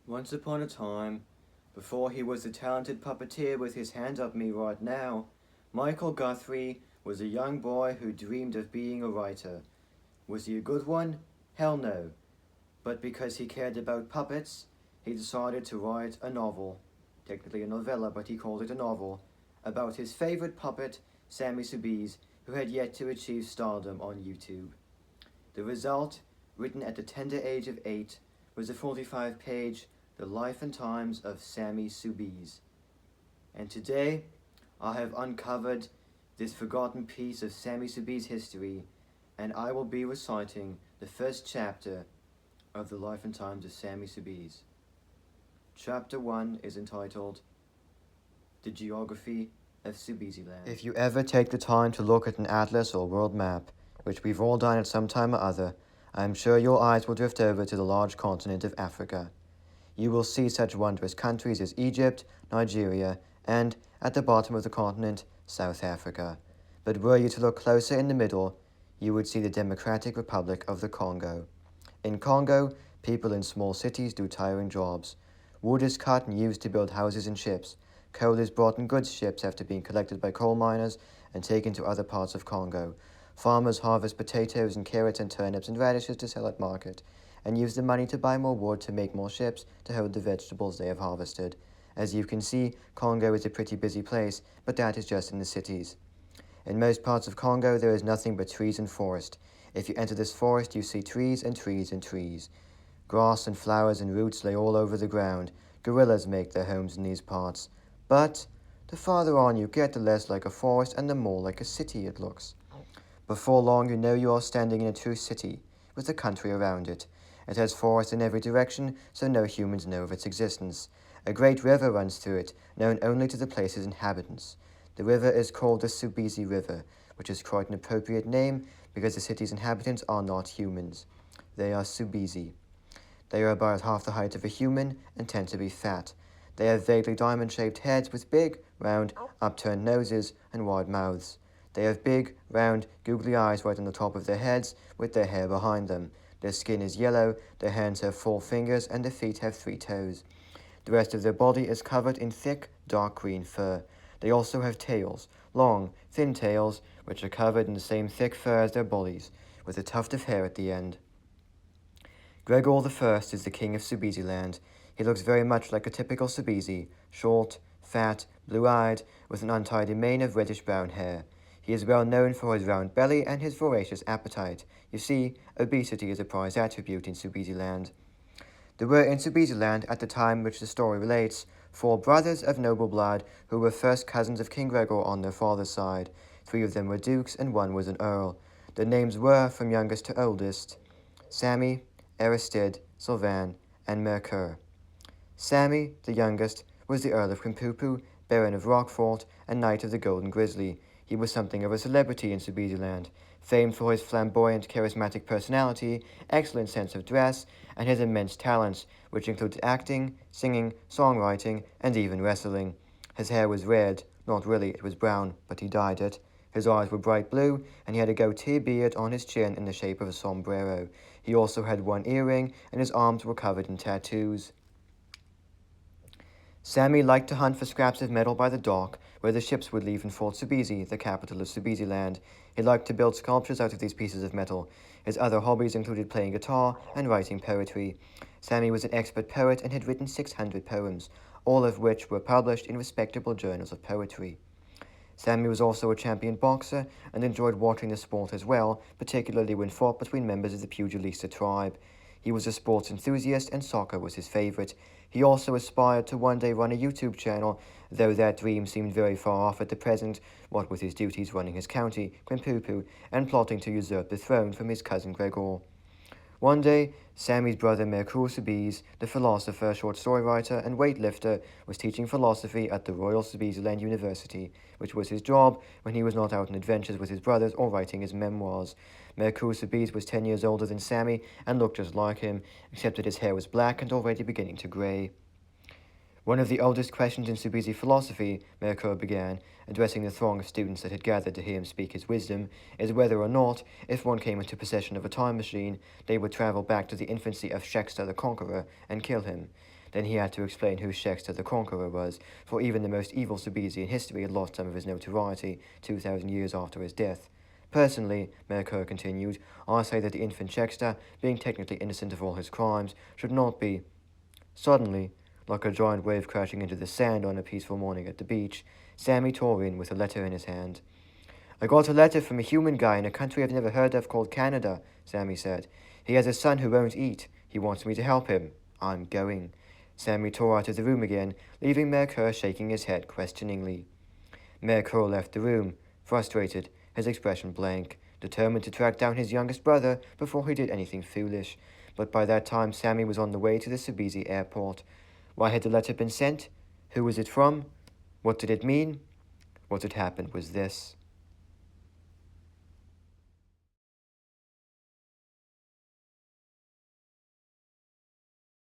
Once upon a time, before he was the talented puppeteer with his hand up me right now, Michael Guthrie was a young boy who dreamed of being a writer. Was he a good one? Hell no. But because he cared about puppets, he decided to write a novel, technically a novella, but he called it a novel, about his favorite puppet, Sammi Soubise, who had yet to achieve stardom on YouTube. The result, written at the tender age of 8, was a 45-page The Life and Times of Sammi Soubise. And today, I have uncovered this forgotten piece of Sammi Soubise history, and I will be reciting the first chapter of The Life and Times of Sammi Soubise. Chapter 1 is entitled The Geography of Soubise-land. If you ever take the time to look at an atlas or world map, which we've all done at some time or other, I am sure your eyes will drift over to the large continent of Africa. You will see such wondrous countries as Egypt, Nigeria, and, at the bottom of the continent, South Africa. But were you to look closer in the middle, you would see the Democratic Republic of the Congo. In Congo, people in small cities do tiring jobs. Wood is cut and used to build houses and ships. Coal is brought in goods ships after being collected by coal miners and taken to other parts of Congo. Farmers harvest potatoes and carrots and turnips and radishes to sell at market, and use the money to buy more wood to make more ships to hold the vegetables they have harvested. As you can see, Congo is a pretty busy place, but that is just in the cities. In most parts of Congo, there is nothing but trees and forest. If you enter this forest, you see trees and trees and trees. Grass and flowers and roots lay all over the ground. Gorillas make their homes in these parts. But the farther on you get, the less like a forest and the more like a city it looks. Before long, you know you are standing in a true city, with the country around it. It has forests in every direction, so no humans know of its existence. A great river runs through it, known only to the place's inhabitants. The river is called the Soubise River, which is quite an appropriate name because the city's inhabitants are not humans. They are Soubise. They are about half the height of a human and tend to be fat. They have vaguely diamond-shaped heads with big, round, upturned noses and wide mouths. They have big, round, googly eyes right on the top of their heads with their hair behind them. Their skin is yellow, their hands have 4 fingers, and their feet have 3 toes. The rest of their body is covered in thick, dark green fur. They also have tails, long, thin tails, which are covered in the same thick fur as their bodies, with a tuft of hair at the end. Gregor I is the king of Soubise-land. He looks very much like a typical Soubise, short, fat, blue-eyed, with an untidy mane of reddish-brown hair. He is well known for his round belly and his voracious appetite. You see, obesity is a prized attribute in Soubise-land. There were in Soubise-land, at the time which the story relates, 4 brothers of noble blood who were first cousins of King Gregor on their father's side. 3 of them were dukes and 1 was an earl. Their names were, from youngest to oldest, Sammi, Aristide, Sylvain, and Mercure. Sammi, the youngest, was the Earl of Quimpupu, Baron of Roquefort, and Knight of the Golden Grizzly. He was something of a celebrity in Soubise-land, famed for his flamboyant, charismatic personality, excellent sense of dress, and his immense talents, which included acting, singing, songwriting, and even wrestling. His hair was red, not really, it was brown, but he dyed it. His eyes were bright blue, and he had a goatee beard on his chin in the shape of a sombrero. He also had 1 earring, and his arms were covered in tattoos. Sammi liked to hunt for scraps of metal by the dock, where the ships would leave in Fort Soubise, the capital of Soubise-land. He liked to build sculptures out of these pieces of metal. His other hobbies included playing guitar and writing poetry. Sammi was an expert poet and had written 600 poems, all of which were published in respectable journals of poetry. Sammi was also a champion boxer and enjoyed watching the sport as well, particularly when fought between members of the Pugilista tribe. He was a sports enthusiast and soccer was his favorite. He also aspired to one day run a YouTube channel, though that dream seemed very far off at the present, what with his duties running his county, Quimpupu, and plotting to usurp the throne from his cousin Gregor. One day, Sammi's brother Mercure Soubise, the philosopher, short story writer, and weightlifter, was teaching philosophy at the Royal Soubise-land University, which was his job when he was not out on adventures with his brothers or writing his memoirs. Mercure Soubise was 10 years older than Sammi and looked just like him, except that his hair was black and already beginning to grey. One of the oldest questions in Soubise philosophy, Mercure began, addressing the throng of students that had gathered to hear him speak his wisdom, is whether or not, if one came into possession of a time machine, they would travel back to the infancy of Shexta the Conqueror and kill him. Then he had to explain who Shexter the Conqueror was, for even the most evil Soubise in history had lost some of his notoriety 2,000 years after his death. Personally, Mercure continued, I say that the infant Shexter, being technically innocent of all his crimes, should not be. Suddenly, like a giant wave crashing into the sand on a peaceful morning at the beach, Sammy tore in with a letter in his hand. I got a letter from a human guy in a country I've never heard of called Canada, Sammy said. He has a son who won't eat. He wants me to help him. I'm going. Sammy tore out of the room again, leaving Mercure shaking his head questioningly. Mercure left the room, frustrated, his expression blank, determined to track down his youngest brother before he did anything foolish. But by that time Sammy was on the way to the Soubise airport. Why had the letter been sent? Who was it from? What did it mean? What had happened was this.